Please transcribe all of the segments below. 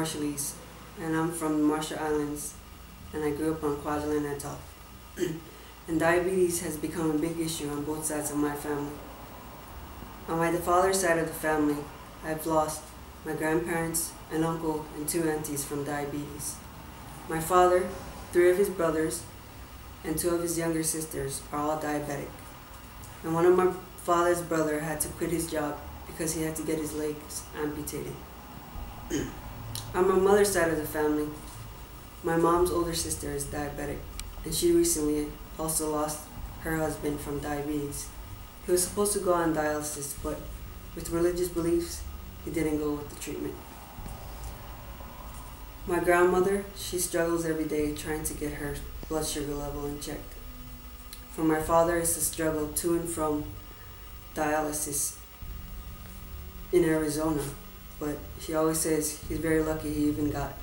Marshallese, and I'm from the Marshall Islands, and I grew up on KwaZulu-Natal. And diabetes has become a big issue on both sides of my family. On my father's side of the family, I've lost my grandparents, an uncle, and 2 aunties from diabetes. My father, 3 of his brothers, and 2 of his younger sisters are all diabetic. And one of my father's brother had to quit his job because he had to get his legs amputated. On my mother's side of the family, my mom's older sister is diabetic, and she recently also lost her husband from diabetes. He was supposed to go on dialysis, but with religious beliefs, he didn't go with the treatment. My grandmother, she struggles every day trying to get her blood sugar level in check. For my father, it's a struggle to and from dialysis in Arizona, but he always says he's very lucky he even got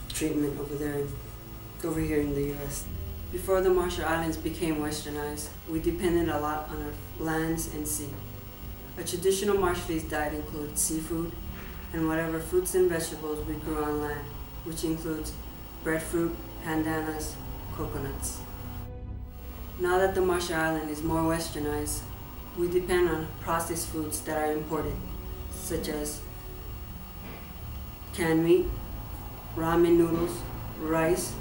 treatment over here in the US. Before the Marshall Islands became westernized, we depended a lot on our lands and sea. A traditional Marshallese diet includes seafood and whatever fruits and vegetables we grew on land, which includes breadfruit, pandanus, coconuts. Now that the Marshall Island is more westernized, we depend on processed foods that are imported, such as canned meat, ramen noodles, rice,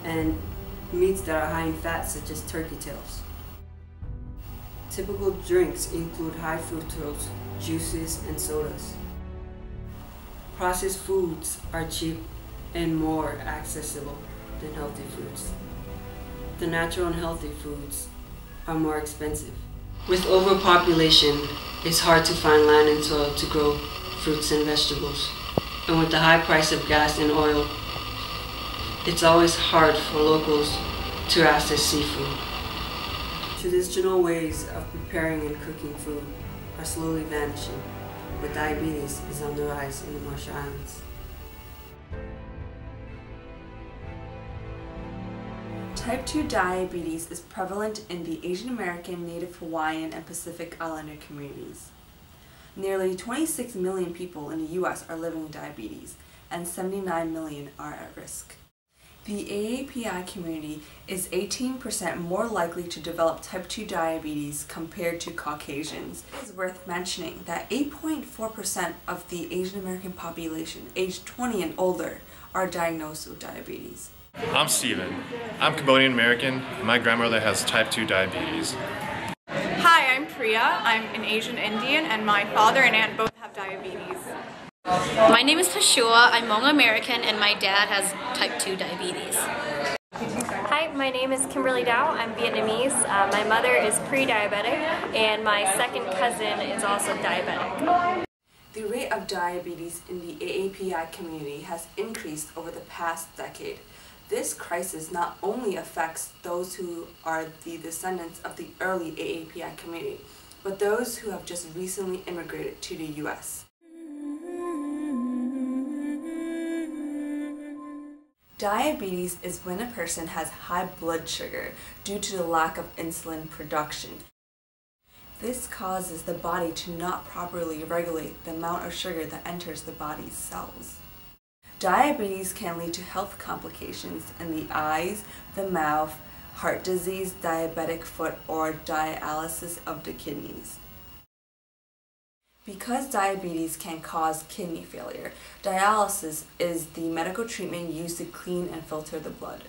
and meats that are high in fat, such as turkey tails. Typical drinks include high fructose, juices, and sodas. Processed foods are cheap and more accessible than healthy foods. The natural and healthy foods are more expensive. With overpopulation, it's hard to find land and soil to grow fruits and vegetables. And with the high price of gas and oil, it's always hard for locals to access seafood. Traditional ways of preparing and cooking food are slowly vanishing, but diabetes is on the rise in the Marshall Islands. Type 2 diabetes is prevalent in the Asian American, Native Hawaiian, and Pacific Islander communities. Nearly 26 million people in the U.S. are living with diabetes, and 79 million are at risk. The AAPI community is 18% more likely to develop type 2 diabetes compared to Caucasians. It is worth mentioning that 8.4% of the Asian American population aged 20 and older are diagnosed with diabetes. I'm Steven. I'm Cambodian American. My grandmother has type 2 diabetes. Hi, I'm Priya. I'm an Asian Indian, and my father and aunt both have diabetes. My name is Tashua. I'm Hmong American, and my dad has type 2 diabetes. Hi, my name is Kimberly Dow. I'm Vietnamese. My mother is pre-diabetic, and my second cousin is also diabetic. The rate of diabetes in the AAPI community has increased over the past decade. This crisis not only affects those who are the descendants of the early AAPI community, but those who have just recently immigrated to the US. Diabetes is when a person has high blood sugar due to the lack of insulin production. This causes the body to not properly regulate the amount of sugar that enters the body's cells. Diabetes can lead to health complications in the eyes, the mouth, heart disease, diabetic foot, or dialysis of the kidneys. Because diabetes can cause kidney failure, dialysis is the medical treatment used to clean and filter the blood.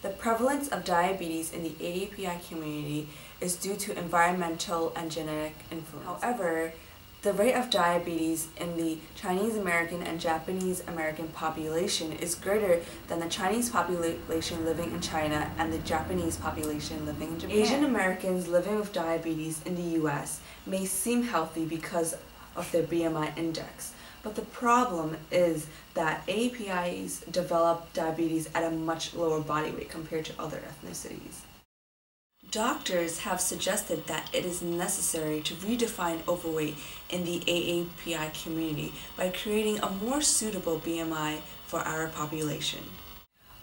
The prevalence of diabetes in the AAPI community is due to environmental and genetic influence. However, the rate of diabetes in the Chinese American and Japanese American population is greater than the Chinese population living in China and the Japanese population living in Japan. Asian Americans living with diabetes in the US may seem healthy because of their BMI index, but the problem is that AAPIs develop diabetes at a much lower body weight compared to other ethnicities. Doctors have suggested that it is necessary to redefine overweight in the AAPI community by creating a more suitable BMI for our population.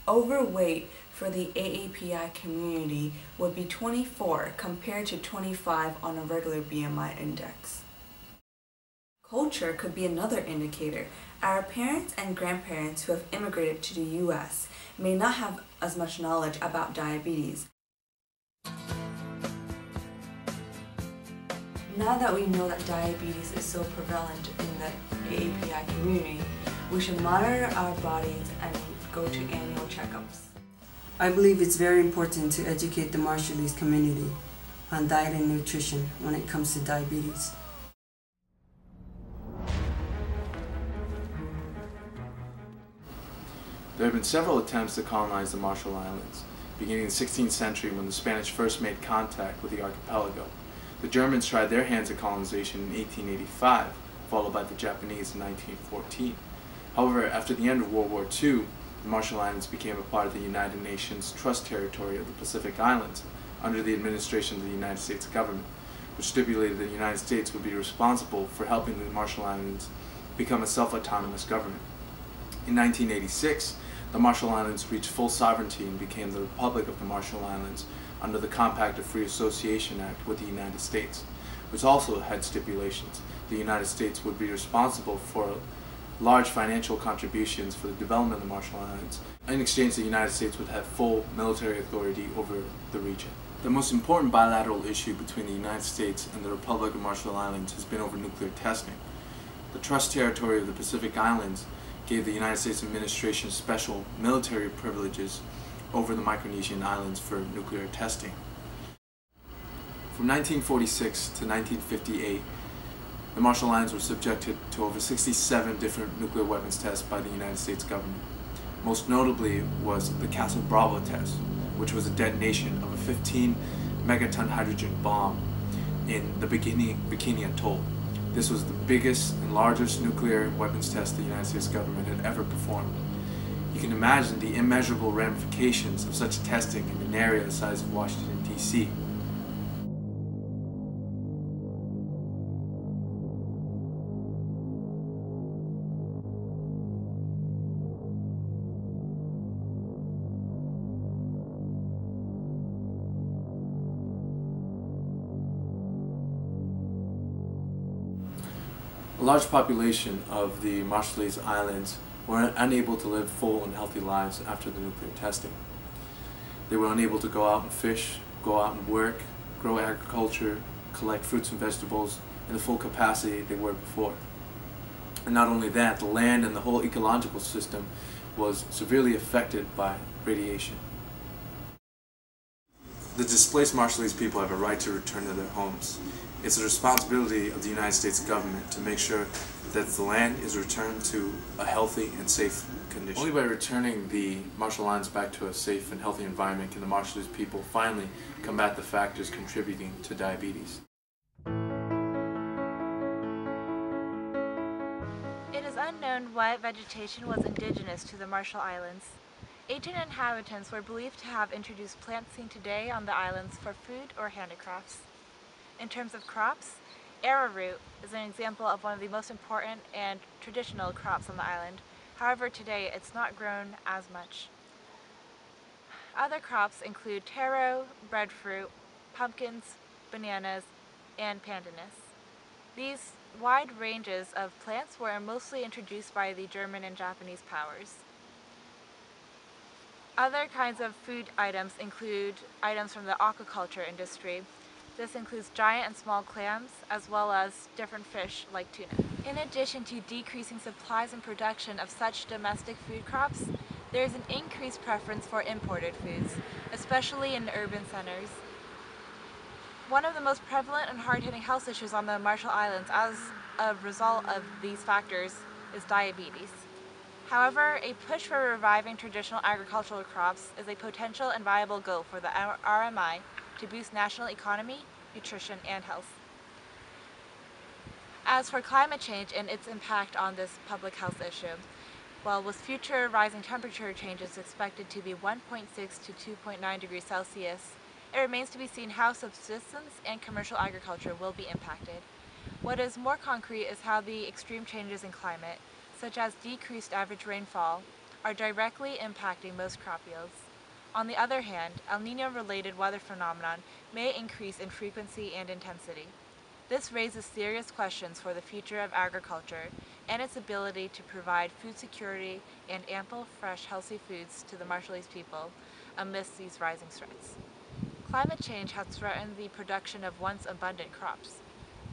Overweight for the AAPI community would be 24 compared to 25 on a regular BMI index. Culture could be another indicator, Our parents and grandparents who have immigrated to the U.S. may not have as much knowledge about diabetes. Now that we know that diabetes is so prevalent in the AAPI community, we should monitor our bodies and go to annual checkups. I believe it's very important to educate the Marshallese community on diet and nutrition when it comes to diabetes. There have been several attempts to colonize the Marshall Islands, beginning in the 16th century when the Spanish first made contact with the archipelago. The Germans tried their hands at colonization in 1885, followed by the Japanese in 1914. However, after the end of World War II, the Marshall Islands became a part of the United Nations Trust Territory of the Pacific Islands under the administration of the United States government, which stipulated that the United States would be responsible for helping the Marshall Islands become a self-autonomous government. In 1986, the Marshall Islands reached full sovereignty and became the Republic of the Marshall Islands under the Compact of Free Association Act with the United States, which also had stipulations. The United States would be responsible for large financial contributions for the development of the Marshall Islands. In exchange, the United States would have full military authority over the region. The most important bilateral issue between the United States and the Republic of Marshall Islands has been over nuclear testing. The Trust Territory of the Pacific Islands gave the United States administration special military privileges over the Micronesian islands for nuclear testing. From 1946 to 1958, the Marshall Islands were subjected to over 67 different nuclear weapons tests by the United States government. Most notably was the Castle Bravo test, which was a detonation of a 15 megaton hydrogen bomb in the Bikini Atoll. This was the biggest and largest nuclear weapons test the United States government had ever performed. You can imagine the immeasurable ramifications of such testing in an area the size of Washington, D.C. A large population of the Marshallese Islands were unable to live full and healthy lives after the nuclear testing. They were unable to go out and fish, go out and work, grow agriculture, collect fruits and vegetables in the full capacity they were before. And not only that, the land and the whole ecological system was severely affected by radiation. The displaced Marshallese people have a right to return to their homes. It's the responsibility of the United States government to make sure that the land is returned to a healthy and safe condition. Only by returning the Marshall Islands back to a safe and healthy environment can the Marshallese people finally combat the factors contributing to diabetes. It is unknown what vegetation was indigenous to the Marshall Islands. Ancient inhabitants were believed to have introduced plants seen today on the islands for food or handicrafts. In terms of crops, arrowroot is an example of one of the most important and traditional crops on the island. However, today it's not grown as much. Other crops include taro, breadfruit, pumpkins, bananas, and pandanus. These wide ranges of plants were mostly introduced by the German and Japanese powers. Other kinds of food items include items from the aquaculture industry. This includes giant and small clams, as well as different fish like tuna. In addition to decreasing supplies and production of such domestic food crops, there is an increased preference for imported foods, especially in urban centers. One of the most prevalent and hard-hitting health issues on the Marshall Islands as a result of these factors is diabetes. However, a push for reviving traditional agricultural crops is a potential and viable goal for the RMI to boost national economy, nutrition, and health. As for climate change and its impact on this public health issue, well, with future rising temperature changes expected to be 1.6 to 2.9 degrees Celsius, it remains to be seen how subsistence and commercial agriculture will be impacted. What is more concrete is how the extreme changes in climate, such as decreased average rainfall, are directly impacting most crop yields. On the other hand, El Niño-related weather phenomenon may increase in frequency and intensity. This raises serious questions for the future of agriculture and its ability to provide food security and ample, fresh, healthy foods to the Marshallese people amidst these rising threats. Climate change has threatened the production of once abundant crops.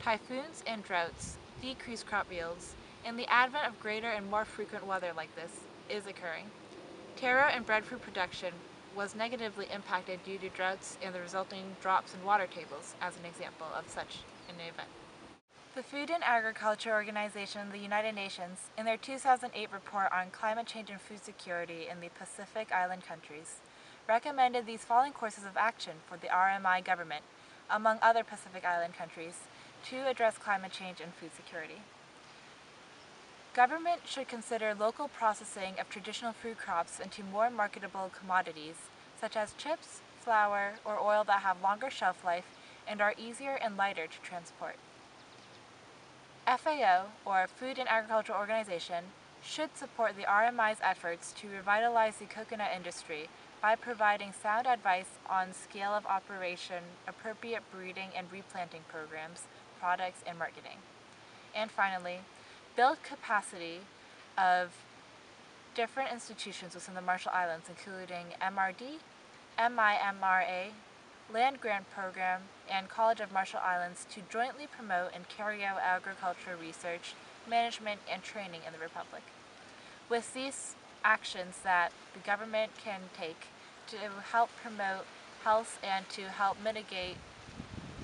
Typhoons and droughts decrease crop yields, and the advent of greater and more frequent weather like this is occurring. Taro and breadfruit production was negatively impacted due to droughts and the resulting drops in water tables, as an example of such an event. The Food and Agriculture Organization of the United Nations, in their 2008 report on climate change and food security in the Pacific Island countries, recommended these following courses of action for the RMI government, among other Pacific Island countries, to address climate change and food security. Government should consider local processing of traditional food crops into more marketable commodities, such as chips, flour, or oil that have longer shelf life and are easier and lighter to transport. FAO, or Food and Agriculture Organization, should support the RMI's efforts to revitalize the coconut industry by providing sound advice on scale of operation, appropriate breeding and replanting programs, products, and marketing. And finally, build capacity of different institutions within the Marshall Islands, including MRD, MIMRA, Land Grant Program, and College of Marshall Islands to jointly promote and carry out agricultural research, management, and training in the Republic. With these actions that the government can take to help promote health and to help mitigate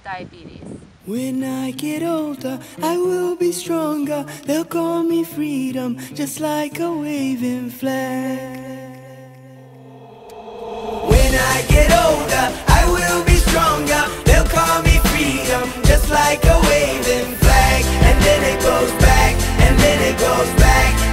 diabetes. When I get older, I will be stronger. They'll call me freedom, just like a waving flag. When I get older, I will be stronger. They'll call me freedom, just like a waving flag. And then it goes back, and then it goes back.